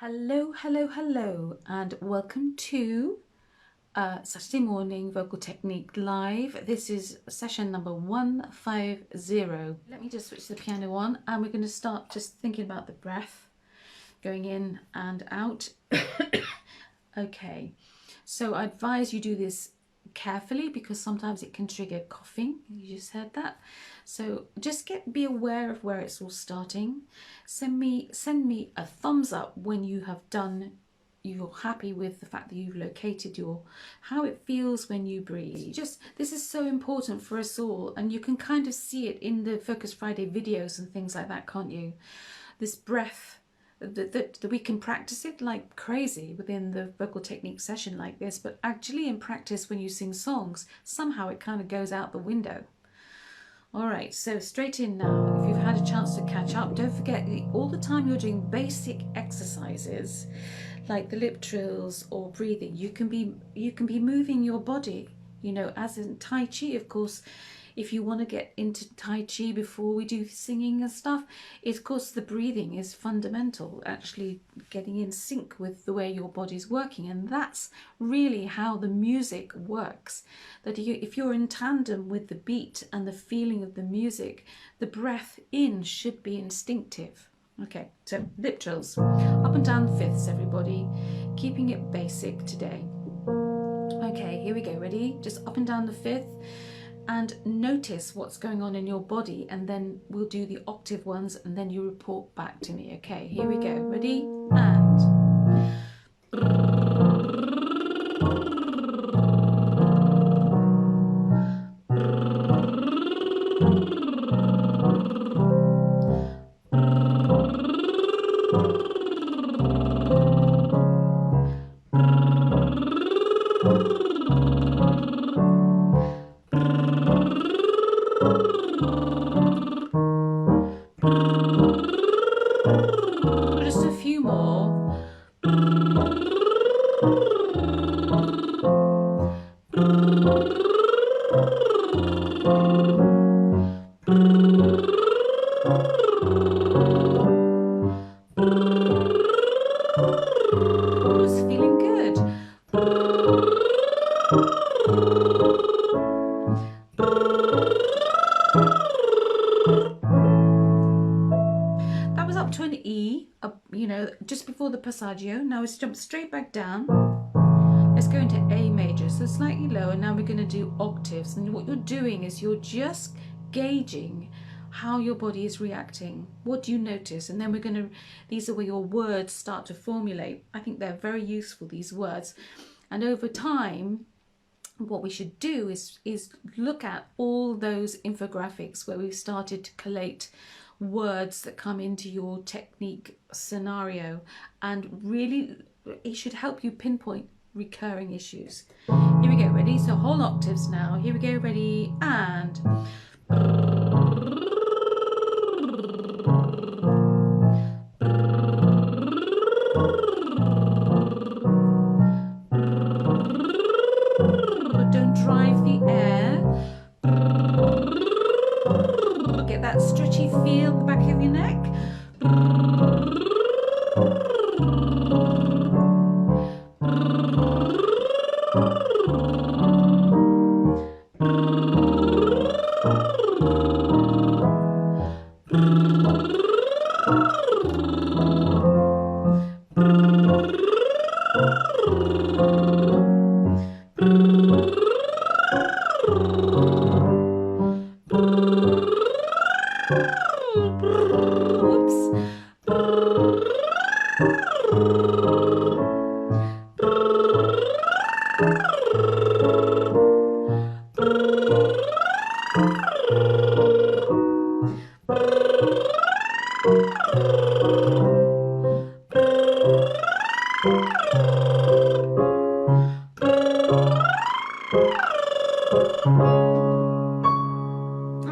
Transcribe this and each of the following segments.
Hello, hello, hello, and welcome to Saturday Morning Vocal Technique Live. This is session number 150. Let me just switch the piano on, and we're going to start just thinking about the breath going in and out. Okay, so I advise you do this carefully because sometimes it can trigger coughing. You just heard that. So just be aware of where it's all starting. Send me a thumbs up when you have done, you're happy with the fact that you've located how it feels when you breathe. This is so important for us all, and you can kind of see it in the Focus Friday videos and things like that, can't you? This breath, that we can practice it like crazy within the vocal technique session like this, but actually in practice when you sing songs, somehow it kind of goes out the window. All right, so straight in now. If you've had a chance to catch up, don't forget all the time you're doing basic exercises like the lip trills or breathing, you can be moving your body, you know, as in Tai Chi, of course. If you want to get into Tai Chi before we do singing and stuff, of course the breathing is fundamental, actually getting in sync with the way your body's working. And that's really how the music works. That if you're in tandem with the beat and the feeling of the music, the breath in should be instinctive. Okay, so lip trills, up and down fifths, everybody, keeping it basic today. Okay, here we go, ready? Just up and down the fifth. And notice what's going on in your body, and then we'll do the octave ones, and then you report back to me. Okay, here we go. Ready? And just a few more. It's feeling good. That was up to an E, you know, just before the passaggio. Now let's jump straight back down. Let's go into A major, so slightly lower. Now we're going to do octaves, and what you're doing is you're just gauging how your body is reacting. What do you notice? And then these are where your words start to formulate. I think they're very useful, these words. And over time, what we should do is look at all those infographics where we've started to collate words that come into your technique scenario, and really it should help you pinpoint recurring issues. Here we go, ready? So whole octaves now. Here we go, ready? And don't drive the air. Get that stretchy feel at the back of your neck.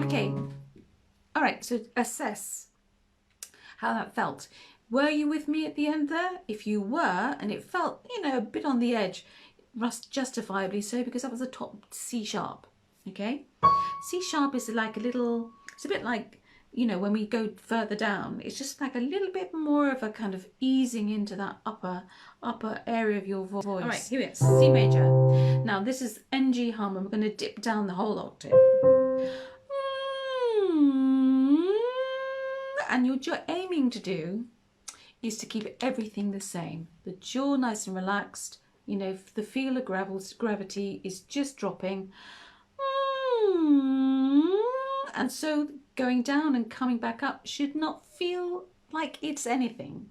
Okay, all right, so assess how that felt. Were you with me at the end there? If you were, and it felt, you know, a bit on the edge, justifiably so, because that was a top C sharp, okay? C sharp is like a little, it's a bit like, you know, when we go further down, it's just like a little bit more of a kind of easing into that upper area of your voice. All right, here it is, C major. Now this is NG hum, and we're going to dip down the whole octave. And what you're aiming to do is to keep everything the same. The jaw nice and relaxed, you know, the feel of gravity is just dropping. And so going down and coming back up should not feel like it's anything.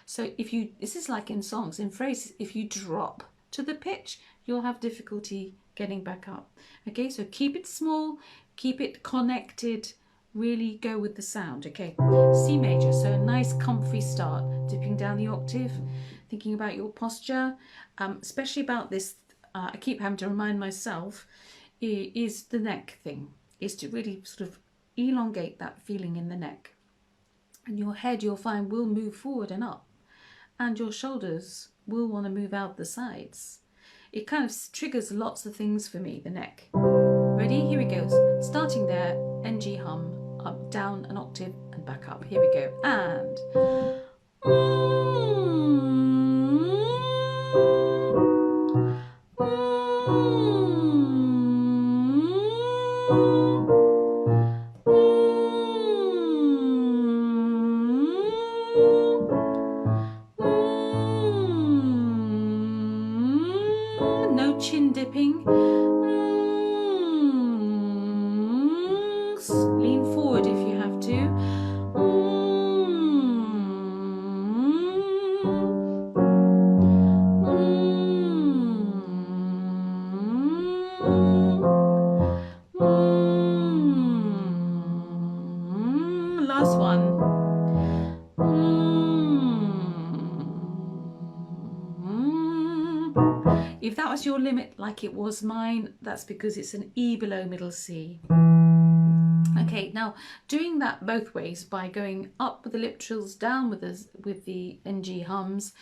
So this is like in songs, in phrases, if you drop to the pitch, you'll have difficulty getting back up. Okay, so keep it small, keep it connected, really go with the sound. Okay, C major, so a nice comfy start, dipping down the octave, thinking about your posture, especially about this, I keep having to remind myself, is the neck thing, is to really sort of elongate that feeling in the neck. And your head, you'll find, will move forward and up, and your shoulders will want to move out the sides. It kind of triggers lots of things for me, the neck. Ready? Here we go. Starting there, NG hum, up, down an octave and back up. Here we go. And no chin dipping. Lean forward if you have to. Last one. If that was your limit, like it was mine, that's because it's an E below middle C. Okay, now doing that both ways, by going up with the lip trills, down with the NG hums,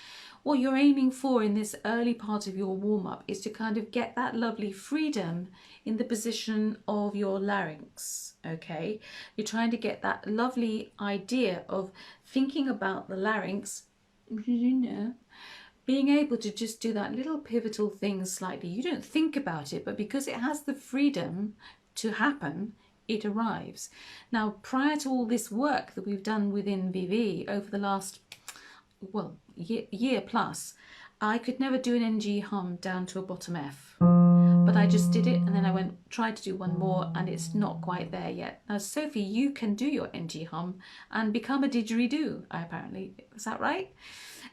what you're aiming for in this early part of your warm-up is to kind of get that lovely freedom in the position of your larynx. Okay, you're trying to get that lovely idea of thinking about the larynx, you know, being able to just do that little pivotal thing slightly. You don't think about it, but because it has the freedom to happen, it arrives. Now, prior to all this work that we've done within VV over the last, well, year plus, I could never do an NG hum down to a bottom F. But I just did it, and then I tried to do one more, and it's not quite there yet. Now, Sophie, you can do your NG hum and become a didgeridoo, apparently. Is that right?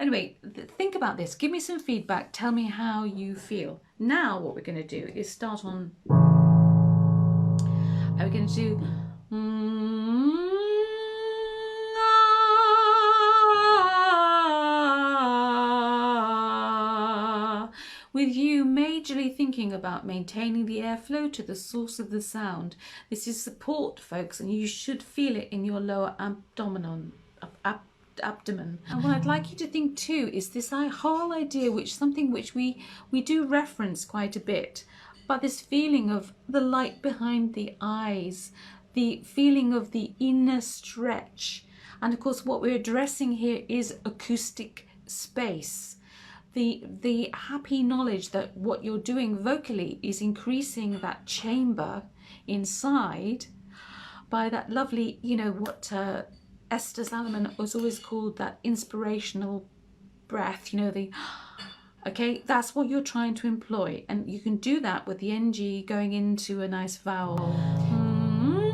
Anyway, think about this. Give me some feedback. Tell me how you feel. Now, what we're going to do is start on... We're going to do... with you majorly thinking about maintaining the airflow to the source of the sound. This is support, folks, and you should feel it in your lower abdomen. And what I'd like you to think too is this whole idea, something which we do reference quite a bit, but this feeling of the light behind the eyes, the feeling of the inner stretch. And of course, what we're addressing here is acoustic space. The happy knowledge that what you're doing vocally is increasing that chamber inside by that lovely, you know, what Esther Salomon was always called that inspirational breath, you know, okay, that's what you're trying to employ. And you can do that with the NG going into a nice vowel.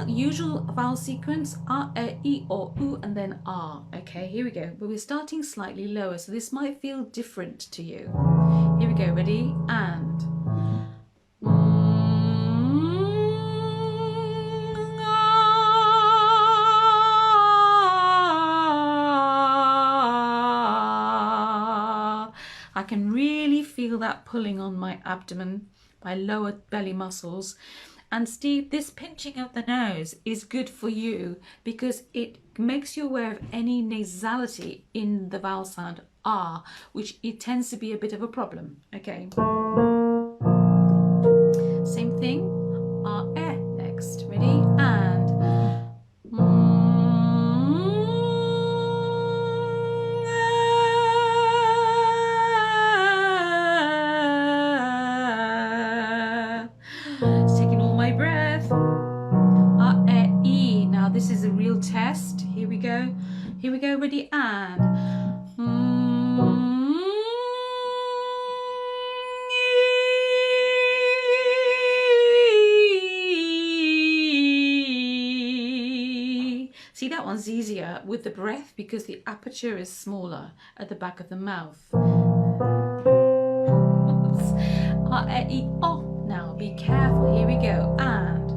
Usual vowel sequence, R, E, or U, and then R. Okay, here we go. But we're starting slightly lower, so this might feel different to you. Here we go, ready? And... I can really feel that pulling on my abdomen, my lower belly muscles. And Steve, this pinching of the nose is good for you because it makes you aware of any nasality in the vowel sound R, which it tends to be a bit of a problem. Okay. Same thing. R, E next. Ready? And... test. Here we go. Here we go. Ready? And. See, that one's easier with the breath because the aperture is smaller at the back of the mouth. R-E-E-O. Now be careful. Here we go. And.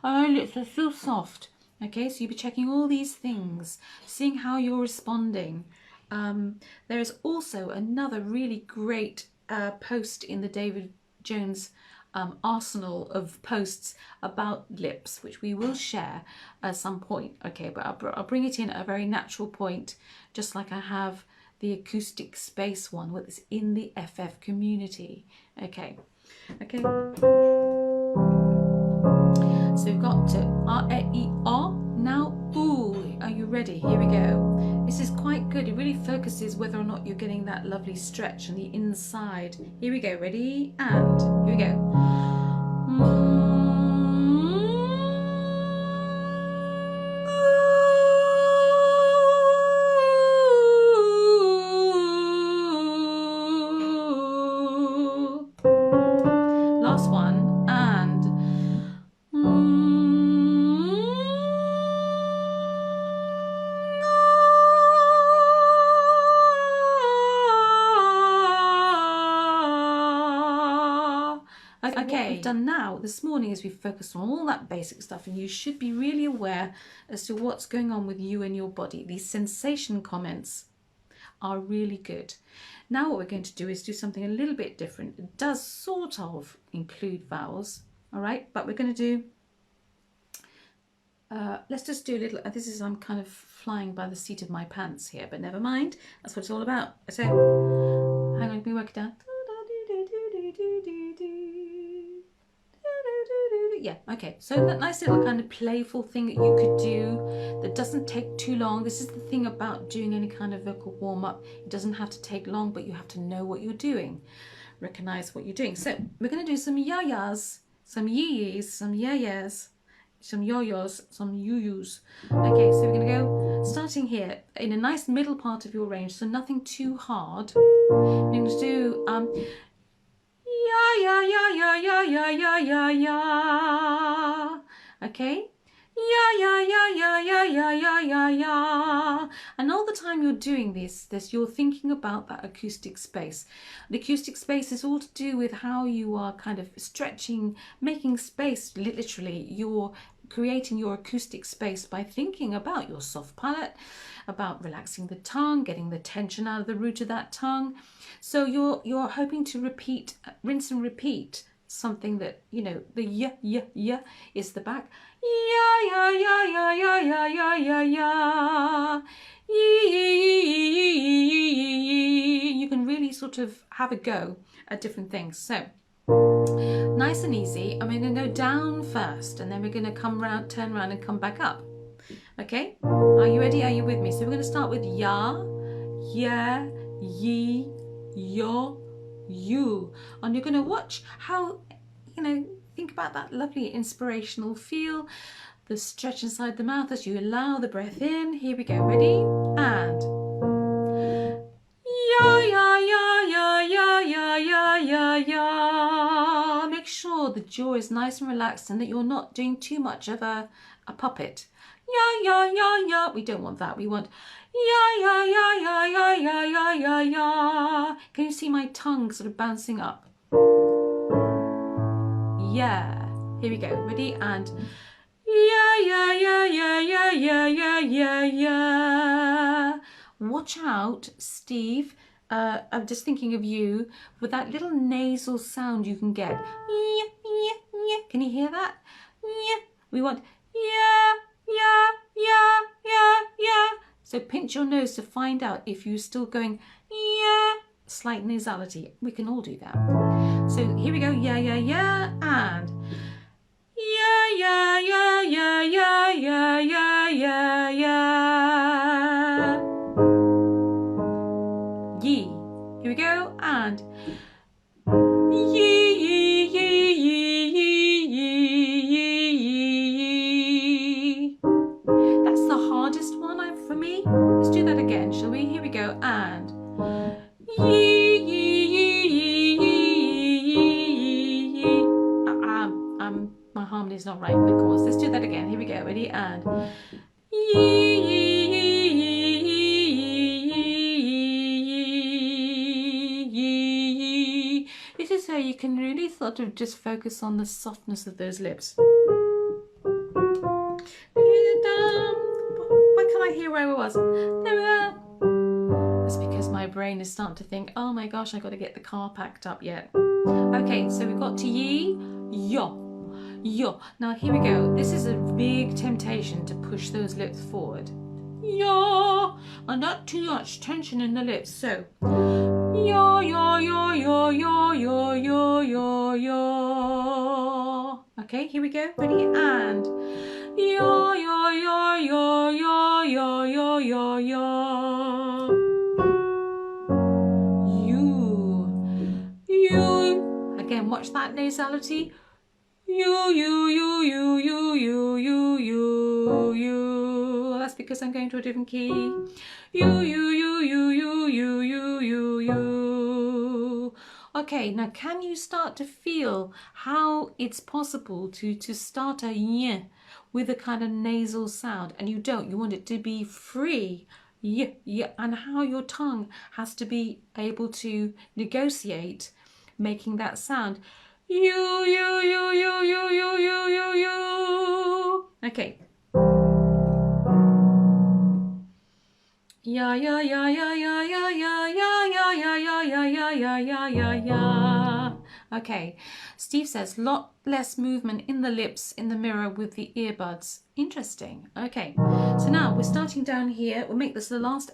Oh, lips are so soft. Okay, so you'll be checking all these things, seeing how you're responding. There is also another really great post in the David Jones arsenal of posts about lips, which we will share at some point. Okay, but I'll bring it in at a very natural point, just like I have the acoustic space one, which is in the FF community. Okay. So we've got to R-E-E-R. Now, ooh, are you ready? Here we go. This is quite good. It really focuses whether or not you're getting that lovely stretch on the inside. Here we go. Ready? And here we go. Last one. Okay, what we've done now this morning is we've focused on all that basic stuff, and you should be really aware as to what's going on with you and your body. These sensation comments are really good. Now what we're going to do is do something a little bit different. It does sort of include vowels, all right, but we're going to do, let's just do a little, I'm kind of flying by the seat of my pants here, but never mind, that's what it's all about. So, hang on, let me work it down. Yeah, okay, so that nice little kind of playful thing that you could do that doesn't take too long. This is the thing about doing any kind of vocal warm-up. It doesn't have to take long, but you have to know what you're doing. Recognize what you're doing. So we're going to do some yayas, some yee-yees, some yeah-yeahs, some yo-yos, some you-yous. Okay, so we're going to go starting here in a nice middle part of your range, so nothing too hard. We're going to do ya ya ya ya ya ya ya ya. Okay? Ya ya ya ya ya ya ya ya ya. And all the time you're doing this you're thinking about that acoustic space. The acoustic space is all to do with how you are kind of stretching, making space, literally. You're creating your acoustic space by thinking about your soft palate, about relaxing the tongue, getting the tension out of the root of that tongue. So you're hoping to repeat, rinse and repeat something that, you know, the ya is the back. Ya ya ya ya ya ya ya ya ya. You can really sort of have a go at different things. So nice and easy. I'm going to go down first, and then we're going to come round, turn around and come back up. Okay, are you ready? Are you with me? So we're going to start with ya, yeah, ye, yo, you. And you're going to watch how, you know, think about that lovely inspirational feel, the stretch inside the mouth as you allow the breath in. Here we go. Ready? And ya, ya, ya, ya, ya, ya, ya, ya, ya. Make sure the jaw is nice and relaxed and that you're not doing too much of a puppet. Ya, ya, ya, ya. We don't want that. We want ya, ya, ya, ya, ya, ya, ya, ya, ya. Can you see my tongue sort of bouncing up? Yeah. Here we go. Ready? And yeah, yeah, yeah, yeah, yeah, yeah, yeah, yeah, yeah. Watch out, Steve. I'm just thinking of you with that little nasal sound you can get. Can you hear that? We want yeah, yeah, yeah, yeah, yeah. So pinch your nose to find out if you're still going yeah. Slight nasality. We can all do that. So here we go. Yeah, yeah, yeah, and yeah, yeah, yeah, yeah, yeah, yeah, yeah, yeah, yeah. shall we? Here we go. And my harmony's not right in the chorus. Let's do that again. Here we go. Ready? And this is how you can really sort of just focus on the softness of those lips. Why can't I hear where I was? There we are. That's because my brain is starting to think, oh my gosh, I got to get the car packed up yet. Okay, so we've got to yi, yo, yo. Now here we go. This is a big temptation to push those lips forward. Yo, and not too much tension in the lips. So, yo, yo, yo, yo, yo, yo, yo, yo, yo. Okay, here we go. Ready? And yo, yo, yo, yo, yo, yo, yo, yo, yo. You. Again, watch that nasality. You. That's because I'm going to a different key. You. Okay, now can you start to feel how it's possible to start a y with a kind of nasal sound, and you don't, you want it to be free. Yeah, and how your tongue has to be able to negotiate making that sound. You. Okay. Yeah. Okay, Steve says lot less movement in the lips in the mirror with the earbuds. Interesting. Okay, so now we're starting down here. We'll make this the last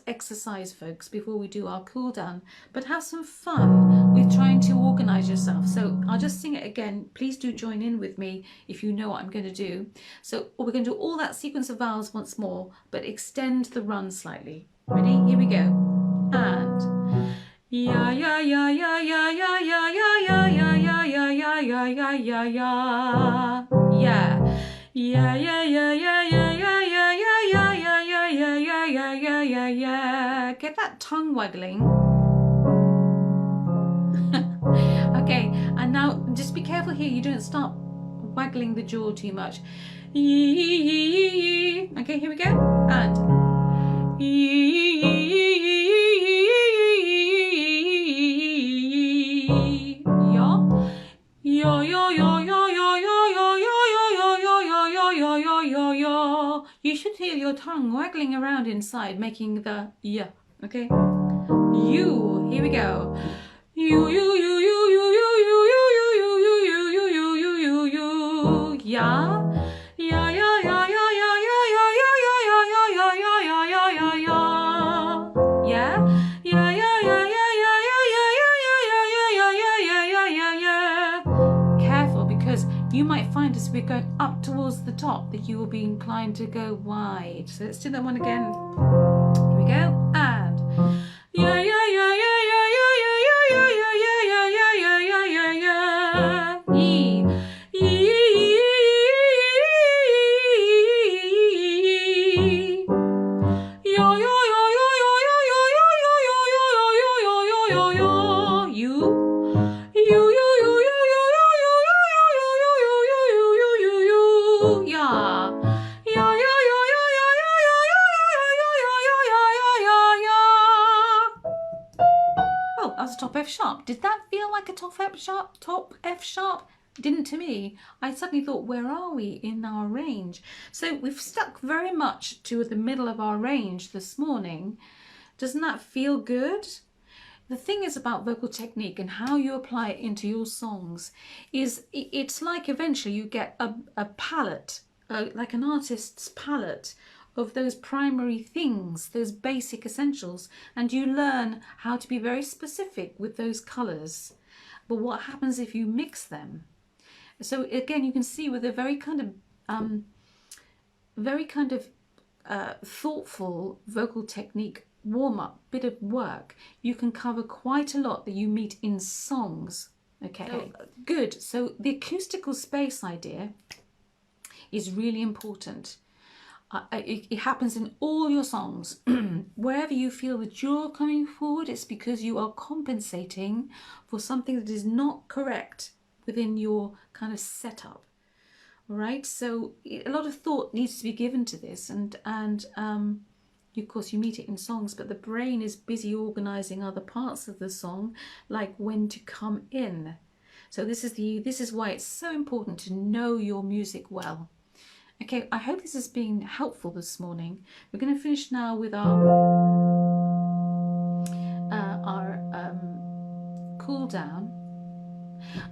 exercise, folks, before we do our cool down. But have some fun with trying to organize yourself. So I'll just sing it again. Please do join in with me if you know what I'm going to do. So we're going to do all that sequence of vowels once more, but extend the run slightly. Ready? Here we go. And yeah. Get that tongue waggling. Okay, and now just be careful here, you don't start waggling the jaw too much. Okay, here we go. And you should feel your tongue waggling around inside, making the yeah. Okay. You. Here we go. You. Yeah. You might find as we're going up towards the top that you will be inclined to go wide. So let's do that one again. Here we go. And top F sharp. Did that feel like a top F sharp? Top F sharp? Didn't to me. I suddenly thought, where are we in our range? So we've stuck very much to the middle of our range this morning. Doesn't that feel good? The thing is about vocal technique and how you apply it into your songs is it's like eventually you get a palette, like an artist's palette of those primary things, those basic essentials, and you learn how to be very specific with those colours. But what happens if you mix them? So again, you can see with a very kind of thoughtful vocal technique warm-up bit of work, you can cover quite a lot that you meet in songs. Okay, good. So the acoustical space idea is really important. It happens in all your songs. Wherever you feel that you're coming forward, it's because you are compensating for something that is not correct within your kind of setup. All right, so a lot of thought needs to be given to this, and of course you meet it in songs, but the brain is busy organizing other parts of the song, like when to come in. So this is why it's so important to know your music well. Okay, I hope this has been helpful this morning. We're going to finish now with our cool down.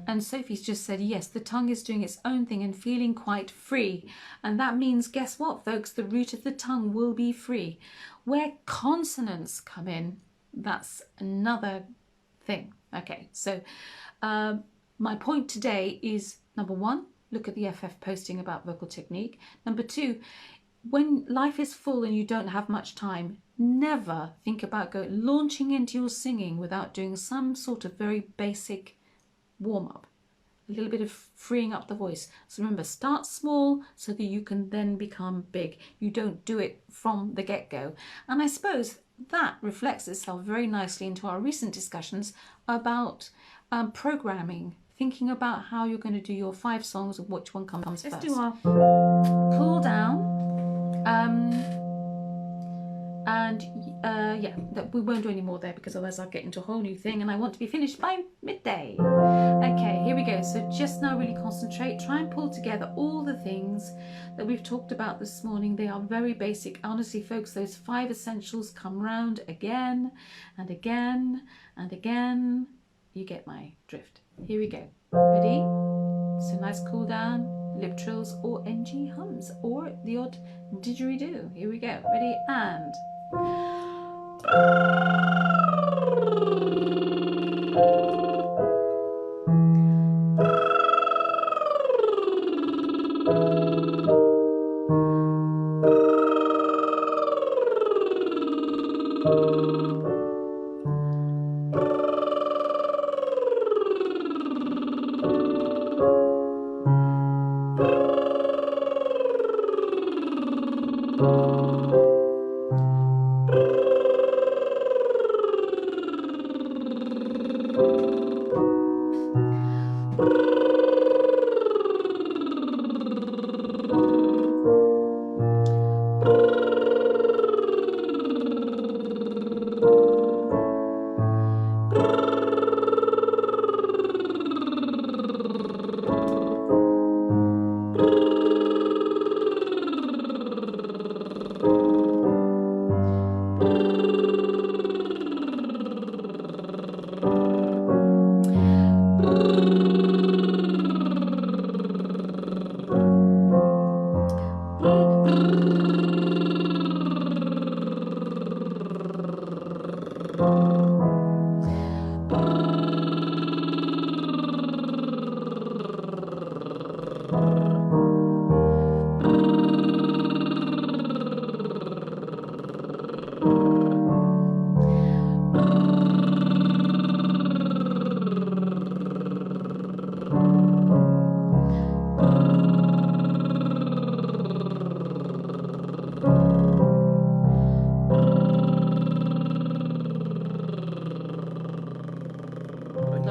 And Sophie's just said, yes, the tongue is doing its own thing and feeling quite free. And that means, guess what, folks? The root of the tongue will be free. Where consonants come in, that's another thing. Okay, so my point today is, number one, look at the FF posting about vocal technique. Number two, when life is full and you don't have much time, never think about launching into your singing without doing some sort of very basic warm-up, a little bit of freeing up the voice. So remember, start small so that you can then become big. You don't do it from the get-go. And I suppose that reflects itself very nicely into our recent discussions about programming, thinking about how you're going to do your 5 songs and which one comes first. Let's do our cool down. Yeah, we won't do any more there because otherwise I'll get into a whole new thing and I want to be finished by midday. Okay, here we go. So just now really concentrate, try and pull together all the things that we've talked about this morning. They are very basic. Honestly, folks, those 5 essentials come round again and again and again. You get my drift. Here we go. Ready? So nice cool down, lip trills or NG hums or the odd didgeridoo. Here we go. Ready? And...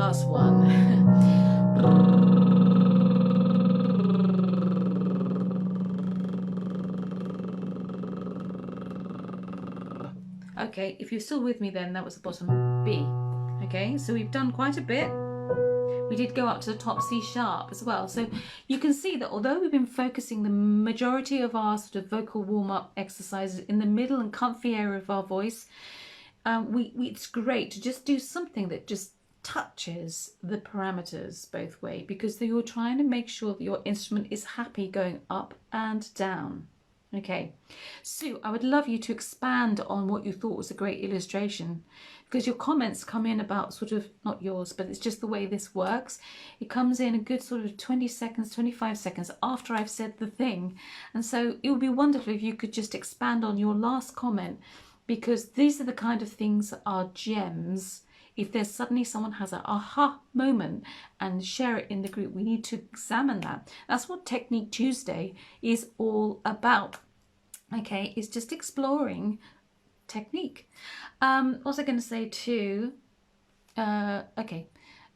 last one. Okay, if you're still with me then, that was the bottom B. Okay, so we've done quite a bit. We did go up to the top C sharp as well. So you can see that although we've been focusing the majority of our sort of vocal warm-up exercises in the middle and comfy area of our voice, it's great to just do something that just touches the parameters both ways, because you're trying to make sure that your instrument is happy going up and down. Okay, Sue, I would love you to expand on what you thought was a great illustration, because your comments come in about sort of, not yours, but it's just the way this works. It comes in a good sort of 20 seconds, 25 seconds after I've said the thing. And so it would be wonderful if you could just expand on your last comment, because these are the kind of things that are gems. If there's suddenly someone has an aha moment and share it in the group, we need to examine that. That's what Technique Tuesday is all about. Okay, it's just exploring technique. What was I going to say too? Okay,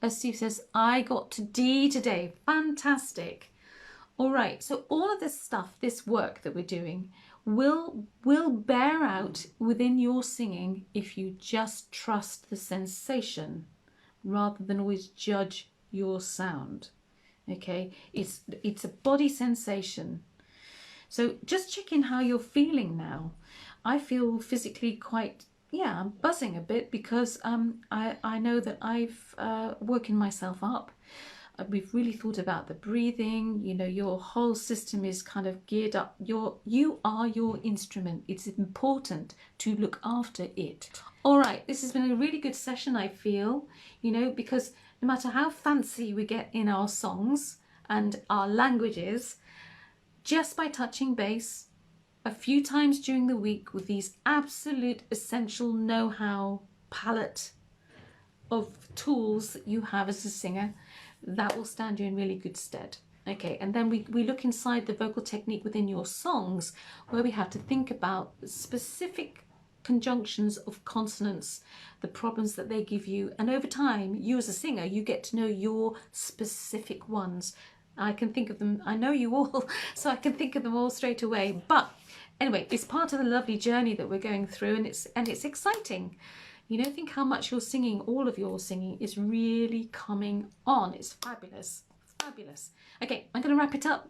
as Steve says, I got to D today. Fantastic. All right, so all of this stuff, this work that we're doing, will bear out within your singing if you just trust the sensation rather than always judge your sound. Okay, it's a body sensation. So just check in how you're feeling now. I feel physically quite, yeah, I'm buzzing a bit because I know that I've woken myself up. We've really thought about the breathing. You know, your whole system is kind of geared up. You are your instrument. It's important to look after it. All right, this has been a really good session, I feel, you know, because no matter how fancy we get in our songs and our languages, just by touching base a few times during the week with these absolute essential know-how palette of tools that you have as a singer, that will stand you in really good stead. Okay, and then we look inside the vocal technique within your songs where we have to think about specific conjunctions of consonants, the problems that they give you, and over time, you as a singer, you get to know your specific ones. I can think of them, I know you all, so I can think of them all straight away. But anyway, it's part of the lovely journey that we're going through, and it's exciting. You know, think how much your singing, all of your singing, is really coming on. It's fabulous, fabulous. Okay, I'm going to wrap it up.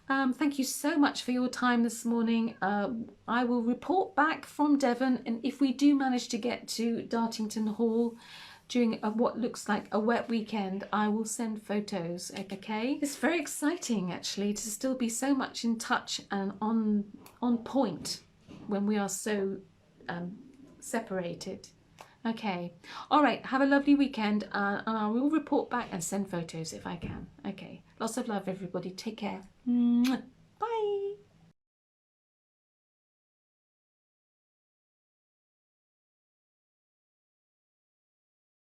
Thank you so much for your time this morning. I will report back from Devon, and if we do manage to get to Dartington Hall during what looks like a wet weekend, I will send photos, okay? It's very exciting, actually, to still be so much in touch and on point when we are so separated. Okay, all right, have a lovely weekend, and I will report back and send photos if I can. Okay, lots of love, everybody. Take care. Mwah.